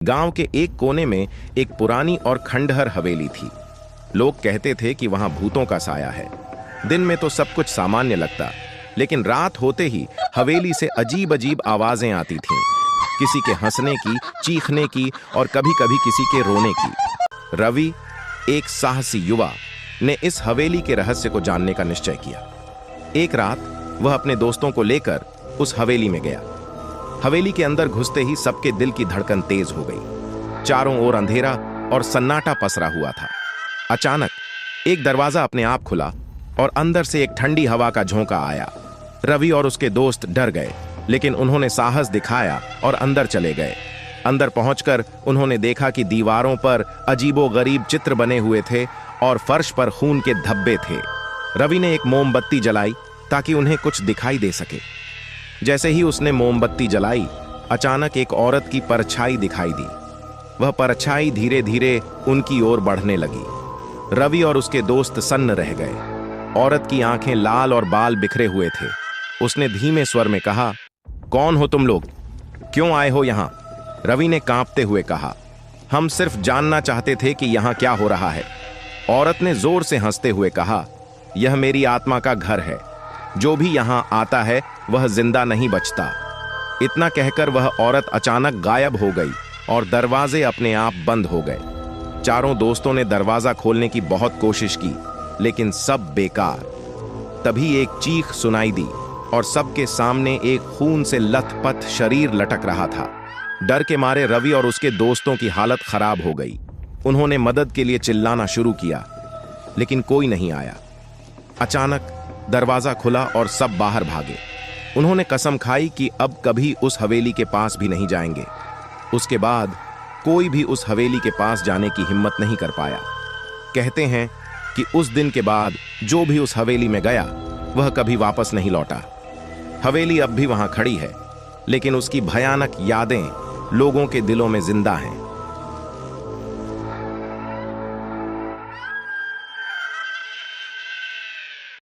गांव के एक कोने में एक पुरानी और खंडहर हवेली थी। लोग कहते थे कि वहां भूतों का साया है। दिन में तो सब कुछ सामान्य लगता, लेकिन रात होते ही हवेली से अजीब अजीब आवाजें आती थीं। किसी के हंसने की, चीखने की और कभी कभी किसी के रोने की। रवि, एक साहसी युवा, ने इस हवेली के रहस्य को जानने का निश्चय किया। एक रात वह अपने दोस्तों को लेकर उस हवेली में गया। हवेली के अंदर घुसते ही सबके दिल की धड़कन तेज हो गई। चारों ओर अंधेरा और सन्नाटा पसरा हुआ था। अचानक एक दरवाजा अपने आप खुला और अंदर से एक ठंडी हवा का झोंका आया। रवि और उसके दोस्त डर गए, लेकिन उन्होंने साहस दिखाया और अंदर चले गए। अंदर पहुंचकर उन्होंने देखा कि दीवारों पर अजीबोगरीब चित्र बने हुए थे और फर्श पर खून के धब्बे थे। रवि ने एक मोमबत्ती जलाई ताकि उन्हें कुछ दिखाई दे सके। जैसे ही उसने मोमबत्ती जलाई, अचानक एक औरत की परछाई दिखाई दी। वह परछाई धीरे धीरे उनकी ओर बढ़ने लगी। रवि और उसके दोस्त सन्न रह गए। औरत की आंखें लाल और बाल बिखरे हुए थे। उसने धीमे स्वर में कहा, कौन हो तुम लोग? क्यों आए हो यहां? रवि ने कांपते हुए कहा, हम सिर्फ जानना चाहते थे कि यहां क्या हो रहा है। औरत ने जोर से हंसते हुए कहा, यह मेरी आत्मा का घर है। जो भी यहां आता है वह जिंदा नहीं बचता। इतना कहकर वह औरत अचानक गायब हो गई और दरवाजे अपने आप बंद हो गए। चारों दोस्तों ने दरवाजा खोलने की बहुत कोशिश की, लेकिन सब बेकार। तभी एक चीख सुनाई दी और सबके सामने एक खून से लथपथ शरीर लटक रहा था। डर के मारे रवि और उसके दोस्तों की हालत खराब हो गई। उन्होंने मदद के लिए चिल्लाना शुरू किया, लेकिन कोई नहीं आया। अचानक दरवाजा खुला और सब बाहर भागे। उन्होंने कसम खाई कि अब कभी उस हवेली के पास भी नहीं जाएंगे। उसके बाद कोई भी उस हवेली के पास जाने की हिम्मत नहीं कर पाया। कहते हैं कि उस दिन के बाद जो भी उस हवेली में गया वह कभी वापस नहीं लौटा। हवेली अब भी वहां खड़ी है, लेकिन उसकी भयानक यादें लोगों के दिलों में जिंदा हैं।